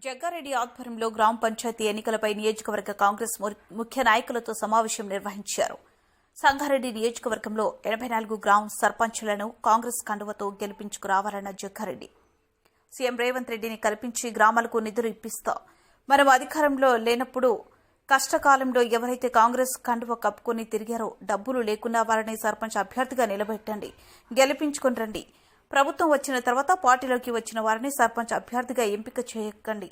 జగ్గారెడ్డి ఆధ్వర్యంలో గ్రామ పంచాయతీ ఎన్నికలపై నియోజకవర్గ కాంగ్రెస్ ముఖ్య నాయకులతో సమావేశం నిర్వహించారు. సంగారెడ్డి నియోజకవర్గంలో 84 గ్రామ సర్పంచులను కాంగ్రెస్ కండువతో గెలిపించుకురావాలన్న జగ్గారెడ్డి, సీఎం రేవంత్ రెడ్డిని కల్పించి గ్రామాలకు నిధులు ఇప్పిస్తా, మనం అధికారంలో లేనప్పుడు కష్టకాలంలో ఎవరైతే కాంగ్రెస్ కండువ కప్పుకొని తిరిగారో డబ్బులు లేకున్నా వారిని సర్పంచ్ అభ్యర్థిగా నిలబెట్టండి, గెలిపించుకుని రండి. ప్రభుత్వం వచ్చిన తర్వాత పార్టీలోకి వచ్చిన వారిని సర్పంచ్ అభ్యర్థిగా ఎంపిక చేయకండి.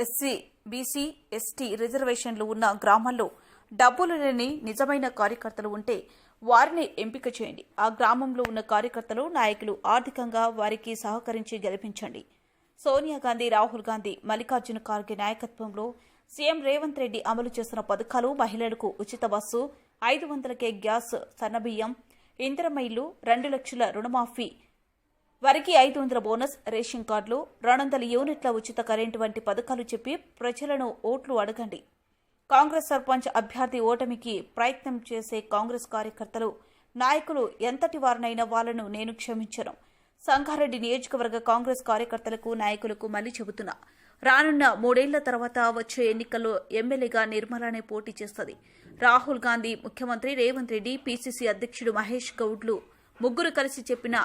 ఎస్సీ, బీసీ, ఎస్టీ రిజర్వేషన్లు ఉన్న గ్రామాల్లో డబ్బులు లేని నిజమైన కార్యకర్తలు ఉంటే వారిని ఎంపిక చేయండి. ఆ గ్రామంలో ఉన్న కార్యకర్తలు, నాయకులు ఆర్థికంగా వారికి సహకరించి గెలిపించండి. సోనియా గాంధీ, రాహుల్ గాంధీ, మల్లికార్జున ఖార్గే నాయకత్వంలో సీఎం రేవంత్ రెడ్డి అమలు చేస్తున్న పథకాలు, మహిళలకు ఉచిత బస్సు, 500కే గ్యాస్, సన్నబియ్యం, ఇందిరమ్మ ఇల్లు, 2 లక్షల రుణమాఫీ, వారికి 500 బోనస్, రేషన్ కార్డులు, 200 యూనిట్ల ఉచిత కరెంటు వంటి పథకాలు చెప్పి ప్రజలను ఓట్లు అడగండి. కాంగ్రెస్ సర్పంచ్ అభ్యర్థి ఓటమికి ప్రయత్నం చేసే కాంగ్రెస్ కార్యకర్తలు, నాయకులు ఎంతటి వారినైనా వాళ్లను నేను క్షమించను. సంగారెడ్డి నియోజకవర్గ కాంగ్రెస్ కార్యకర్తలకు, నాయకులకు మళ్లీ చెబుతున్నా, రానున్న 3 ఏళ్ల తర్వాత వచ్చే ఎన్నికల్లో ఎమ్మెల్యేగా నిర్మలానే పోటీ చేస్తుంది. రాహుల్ గాంధీ, ముఖ్యమంత్రి రేవంత్ రెడ్డి, పీసీసీ అధ్యక్షుడు మహేష్ గౌడ్లు ముగ్గురు కలిసి చెప్పిన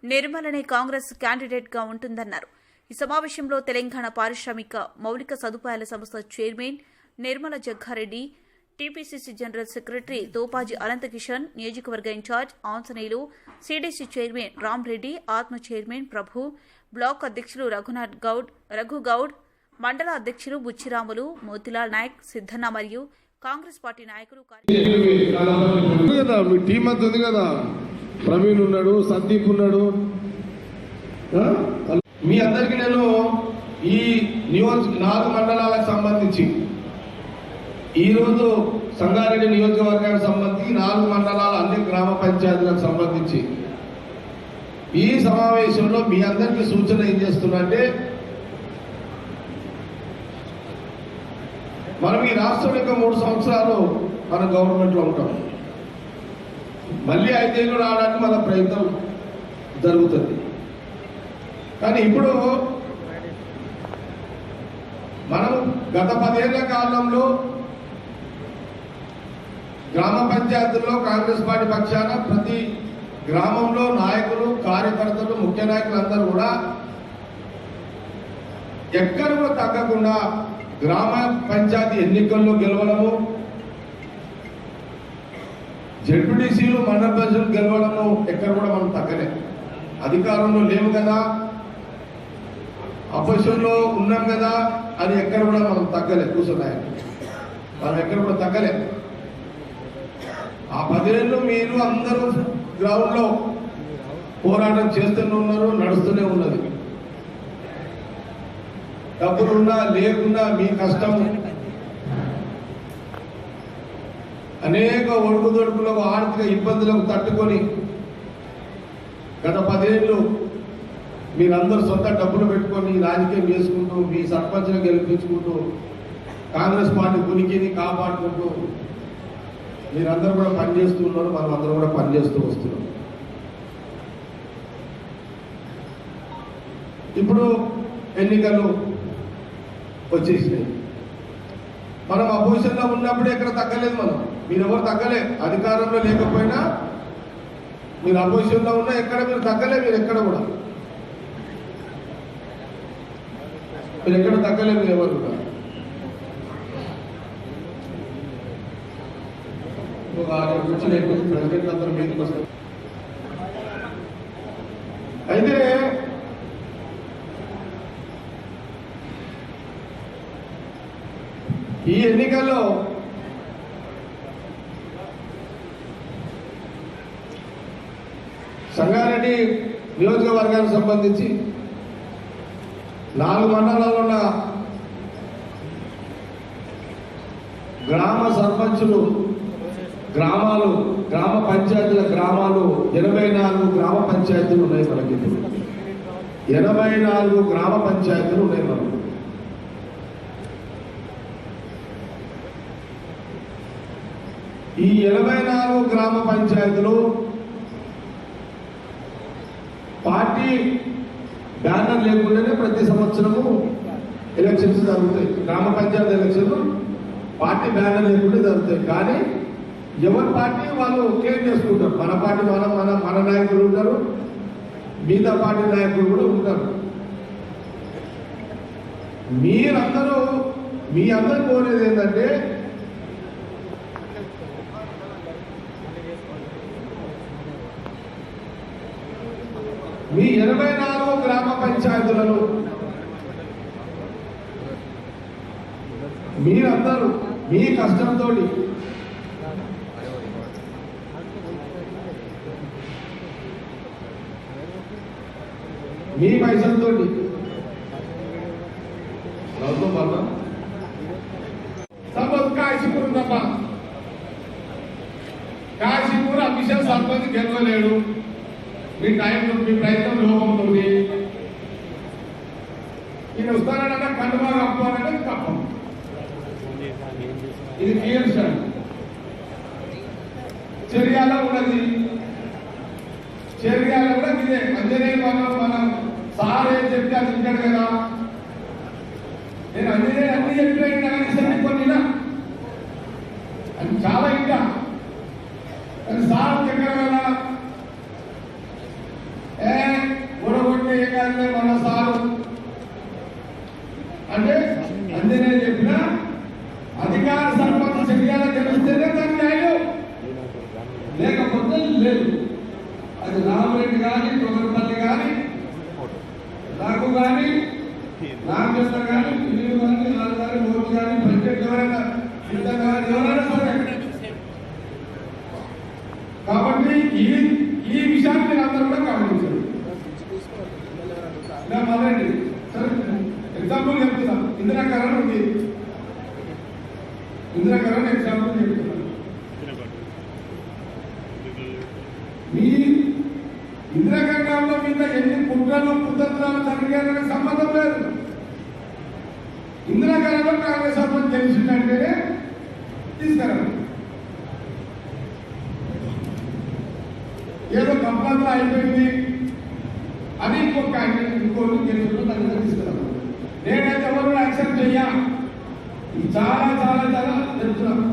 నిర్మలనే కాంగ్రెస్ క్యాండిడేట్ గా ఉంటుందన్నారు. ఈ సమావేశంలో తెలంగాణ పారిశ్రామిక మౌలిక సదుపాయాల సంస్థ chairman Nirmala Jaggareddy, TPCC general secretary Topaji Anantakishan, నియోజకవర్గ in charge Anjaneyulu, CDC chairman Ramreddy, ఆత్మ చైర్మన్ ప్రభు, బ్లాక్ అధ్యక్షులు రఘు గౌడ్, మండల అధ్యక్షులు బుచ్చిరాములు, మోతిలాల్ నాయక్, సిద్దన్న మరియు కాంగ్రెస్ పార్టీ నాయకులు. ప్రవీణ్ ఉన్నాడు, సందీప్ ఉన్నాడు. మీ అందరికీ నేను ఈ 4 మండలాలకు సంబంధించి ఈరోజు సంగారెడ్డి నియోజకవర్గానికి సంబంధించి 4 మండలాల అన్ని గ్రామ పంచాయతీలకు సంబంధించి ఈ సమావేశంలో మీ అందరికీ సూచన ఏం చేస్తున్నంటే, మనం ఈ రాష్ట్రం యొక్క 3 సంవత్సరాలు మన గవర్నమెంట్లో ఉంటాం. మళ్ళీ 5 ఏళ్ళు రావడానికి మన ప్రయత్నం జరుగుతుంది. కానీ ఇప్పుడు మనం గత 10 ఏళ్ల కాలంలో గ్రామ పంచాయతీల్లో కాంగ్రెస్ పార్టీ పక్షాన ప్రతి గ్రామంలో నాయకులు, కార్యకర్తలు, ముఖ్య నాయకులందరూ కూడా ఎక్కడ కూడా తగ్గకుండా గ్రామ పంచాయతీ ఎన్నికల్లో గెలవడము, జడ్పీటీసీలు, మండల ప్రజలు గెలవడము ఎక్కడ కూడా మనం తగ్గలే. అధికారంలో లేవు కదా, అపోజిషన్లో ఉన్నాం కదా అని ఎక్కడ కూడా మనం తగ్గలే. కూర్చున్నాయి మనం ఎక్కడ కూడా తగ్గలే. ఆ 10 ఏళ్ళు మీరు అందరూ గ్రౌండ్లో పోరాటం చేస్తూనే ఉన్నారు, నడుస్తూనే ఉన్నది. డబ్బులున్నా లేకున్నా మీ కష్టం, అనేక ఒడుకుదొడుకులకు, ఆర్థిక ఇబ్బందులకు తట్టుకొని గత 10 ఏళ్ళు మీరందరూ సొంత డబ్బులు పెట్టుకొని రాజకీయం చేసుకుంటూ, మీ సర్పంచ్ని గెలిపించుకుంటూ, కాంగ్రెస్ పార్టీ ఉనికిని కాపాడుకుంటూ మీరందరూ కూడా పనిచేస్తూ ఉన్నారు. మనం అందరూ కూడా పనిచేస్తూ వస్తున్నాం. ఇప్పుడు ఎన్నికలు వచ్చేసినాయి. మనం అపోజిషన్లో ఉన్నప్పుడు ఎక్కడ తగ్గలేదు. మీరెవరు తగ్గలే. అధికారంలో లేకపోయినా మీరు అపోజిషన్లో ఉన్నా ఎక్కడ మీరు తగ్గలే. మీరు ఎక్కడ కూడా తగ్గలేదు. మీరు ఎవరు కూడా ప్రెసిడెంట్ అందరూ మీదకి వస్తారు. అయితే ఈ ఎన్నికల్లో సంగారెడ్డి నియోజకవర్గానికి సంబంధించి 4 మండలాల్లో ఉన్న గ్రామ సర్పంచులు గ్రామాలు, గ్రామ పంచాయతీల గ్రామాలు 84 గ్రామ పంచాయతీలు ఉన్నాయి మనకి. 84 గ్రామ పంచాయతీలు ఉన్నాయి మనకు. ఈ 84 గ్రామ పంచాయతీలు పార్టీ బ్యానర్ లేకుండానే ప్రతి సంవత్సరము ఎలక్షన్స్ జరుగుతాయి, గ్రామ పంచాయతీ ఎలక్షన్లు పార్టీ బ్యానర్ లేకుండా జరుగుతాయి. కానీ ఎవరి పార్టీ వాళ్ళు క్లెయిమ్ చేసుకుంటారు. మన పార్టీ మన నాయకులు ఉంటారు, మిగతా పార్టీ నాయకులు కూడా ఉంటారు. మీ అందరూ కోరేది ఏంటంటే మీ 84 గ్రామ పంచాయతీలలో మీరందరూ మీ కష్టంతో మీ పైసలతో సపోజ్ కాశీపూర్ తప్ప కాశీపూర్ అఫీషియల్ సర్పంచ్ గెలవలేడు. మీ ప్రయత్నం లోపంతో ఈయన వస్తానంటే కండువా కప్పాలంటే కప్పం. ఇది క్లియర్ సార్. చర్యాల ఉన్నది, చర్యాల కూడా ఇదే. అంజనే మనం సార్ ఏం చెప్తే అది వింటాడు కదా. నేను అన్ని చెప్పినా కానీ సరే కొన్ని అది చాలా ఇంకా కానీ సార్ చెప్పారు కదా గొడగొట్టే ఏకాంతే మన సారు అంటే అంజనే చెప్పిన అధికార సర్పంచ్ చర్యాల తెలిస్తేనే దాన్ని న్యాయం, లేకపోతే లేదు. అది రామరెడ్డి కానీ తొగరపల్లి కానీ నాకు కానీ రామకృష్ణ కానీ పిల్లలు కానీ నాలుగు కానీ మూడు కానీ ప్రెసిడెంట్ ఎవరైనా సిద్ధం కానీ ఎవరైనా సరే. కాబట్టి ఈ విషయాన్ని మీరు అందరూ కూడా గమనించారు. మళ్ళీ సరే ఎగ్జాంపుల్ చెప్తున్నా. ఇందిరాకరణ ఉంది, ఇందిరాకరణ ఎగ్జాంపుల్ చెప్తున్నా. మీ ఇందిరాకరణలో మీద ఎన్ని కుట్రలు కుతంత్రాలు జరిగాయనే సంబంధం లేదు. ఇందిరాకరణలో కాంగ్రెస్ సర్పంచ్ తెలిసిందంటేనే తీసుకురండి. ఏదో కంపంలో అయిపోయింది అని ఇంకోటి తెలుసుకుంటూ దాన్ని తీసుకురాను. నేనైతే ఎవరు యాక్సెప్ట్ చెయ్యా. ఇది చాలా చాలా చాలా చెప్తున్నాను,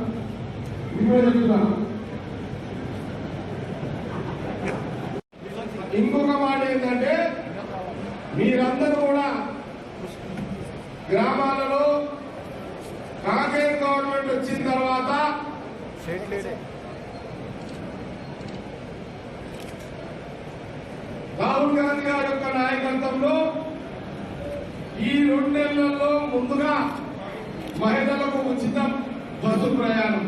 మీకు చెప్తున్నాను. ఇంకొక మాట ఏంటంటే మీరందరూ కూడా గ్రామాలలో కాంగ్రెస్ గవర్నమెంట్ వచ్చిన తర్వాత రాహుల్ గాంధీ గారి యొక్క నాయకత్వంలో ఈ 2 నెలల్లో ముందుగా మహిళలకు ఉచిత బస్సు ప్రయాణం,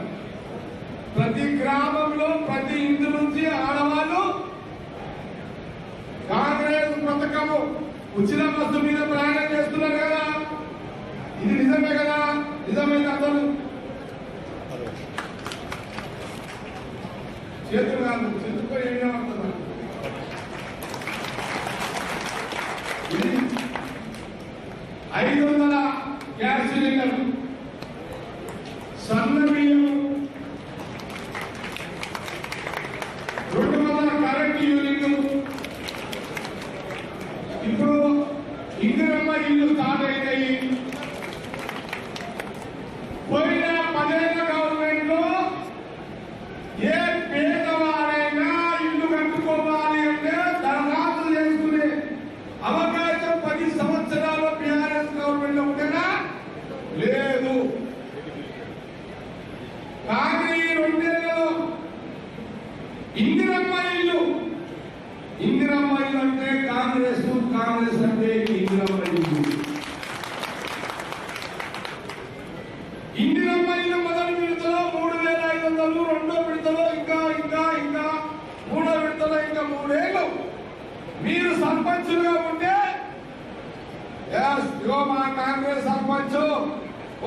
ప్రతి గ్రామంలో ప్రతి ఇంటి నుంచి ఆడవాళ్ళు కాంగ్రెస్ పథకము ఉచిత బస్సు మీద ప్రయాణం చేస్తున్నారు కదా. ఇది నిజమే కదా? నిజమైన అందరూ చేతులు కాదు, చేతులు ఏమవుతున్నారు. ఇది 500 గ్యాస్ సిలిండర్, సన్న బియ్యం, 200 కరెంట్ యూనిట్లు. ఇప్పుడు ఇందిరమ్మ ఇల్లు స్టార్ట్ అయినాయి. పోయిన 10 ఏళ్ల గవర్నమెంట్ లో ఏ పేదవారైనా ఇల్లు కట్టుకోవాలి అంటే దరఖాస్తు చేసుకునే అవకాశం 10 సంవత్సరాలు బీఆర్ఎస్ గవర్నమెంట్ లో ఉంటేనా లేదు. కానీ 2 ఏళ్లలో ఇందిరమ్మ ఇల్లు అంటే కాంగ్రెస్, కాంగ్రెస్ అంటే ఇందిరమ్మ ఇల్లు. ఇందిరమ్మ ఇల్లు మొదటి విడతలో 3,500, రెండో విడతలో ఇంకా ఇంకా ఇంకా మూడో విడతలో ఇంకా 3 ఏళ్ళు మీరు సర్పంచులుగా ఉంటే మా కాంగ్రెస్ సర్పంచ్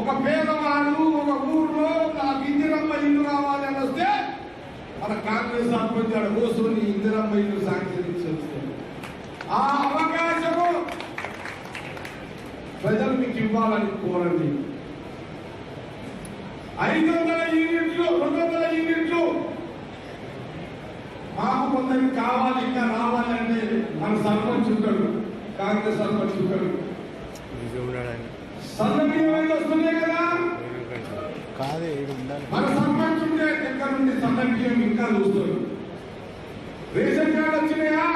ఒక పేదవాడు ఒక ఊర్లో నాకు ఇందిరమ్మ ఇల్లు కావాలని వస్తే మన కాంగ్రెస్ సర్పంచ్ ఆడ కూర్చొని ఇందిరమ్మ ఇల్లు శాంక్షన్ ఇచ్చేస్తుంది. ఆ అవకాశము ప్రజలు మీకు ఇవ్వాలని కోరండి. 500 యూనిట్లు, 200 యూనిట్లు మాకు కొందరికి కావాలి, ఇంకా రావాలంటే మన సర్పంచ్ ఉంటాడు, కాంగ్రెస్ సర్పంచ్ ఉంటాడు. కాదే ఈడు ఉండాలి. మన సర్పంచ్ ఉండే దగ్గర నుండి సన్నబియ్యం ఇంకా చూస్తుంది. రేషన్ కార్డు వచ్చినాయా?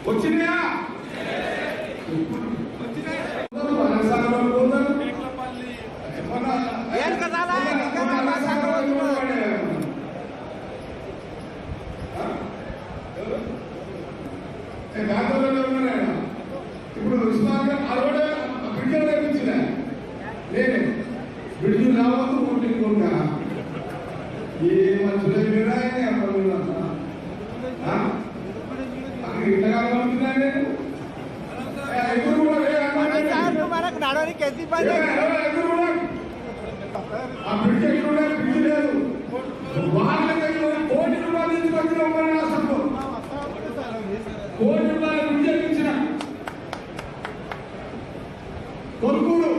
వచ్చినాయా? ఇప్పుడు బ్రిడ్జిలు తెప్పించిన నేనే బ్రిడ్జి రావద్దు కొట్టుకుంటా ఏ మంచులే మీరా ఇంతగా పంపుతున్నా నేను ఎదురు కూడా ఆ బ్రిడ్జ్ ఎక్కడ బ్రిడ్జ్ లేదు. వాళ్ళ కోటి రూపాయలు తీసుకొచ్చిన రాష్ట్రంలో కోటి రూపాయల బ్రిడ్జ్ ఎక్కించిన కొనుగోలు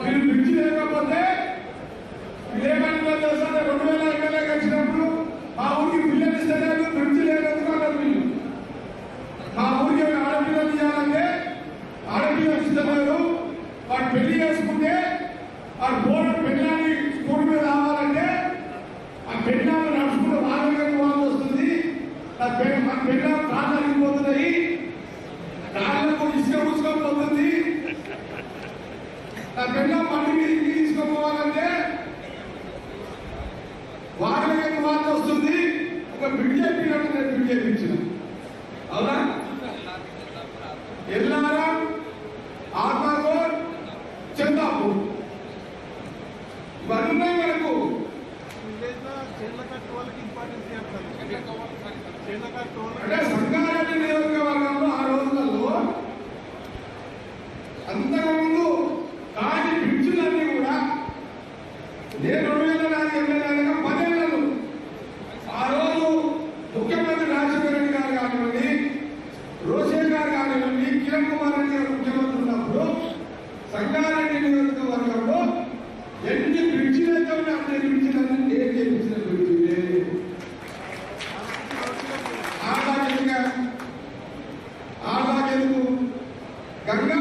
మీరు బ్రిడ్జ్ లేకపోతే ఏమన్నా చేస్తారా? 2000 వచ్చినప్పుడు మా ఊరికి పిల్లలు ఇస్తారు. బ్రిడ్జ్ లేనందుకు అన్నారు వీళ్ళు. మా ఊరికి ఆడపిల్లలు ఇవ్వాలంటే ఆడపిల్లలు ఇస్తున్నారు. వాడు పెళ్లి చేసుకుంటే వాడు బోర్డు పెళ్ళాన్ని స్కూల్ మీద రావాలంటే ఆ పెళ్ళాన్ని నడుచుకుంటూ వాళ్ళకి వాళ్ళు వస్తుంది. మన పెళ్ళాలు కాళ్ళు అరిగిపోతున్నాయి, కాళ్ళకు ఇసుక పూసుకపోతుంది. నా పెళ్ళ మళ్ళీ తీసుకోపోవాలంటే వాళ్ళకి వాళ్ళు వస్తుంది. ఒక బ్రిడ్జ్ చెప్పినట్టు నేను బ్రిడ్జ్ చేయించిన అవునా? ఎల్లారం, ఆత్మాపూర్, చందాపూర్ ఇవన్నీ మనకు అంటే సంగారెడ్డి నియోజకవర్గంలో ఆ రోజులలో అంతకుముందు కాని బ్రిడ్జిలన్నీ కూడా నేను 2004 ఎమ్మెల్యేలుగా 10 ఏళ్లలో ఆ రోజు ముఖ్యమంత్రి రాజశేఖర రెడ్డి గారు కానివ్వండి, రోషే గారు కానివ్వండి, కిరణ్ కుమార్ రెడ్డి గారు ముఖ్యమంత్రి ఉన్నప్పుడు సంగారెడ్డి నియోజకవర్గంలో ఎన్ని బ్రిడ్జిలు అయితే అన్ని బ్రిడ్జిలన్నీ నేను చేయించిన బ్రిడ్జిలే. ఆడదాకెందుకు గంగా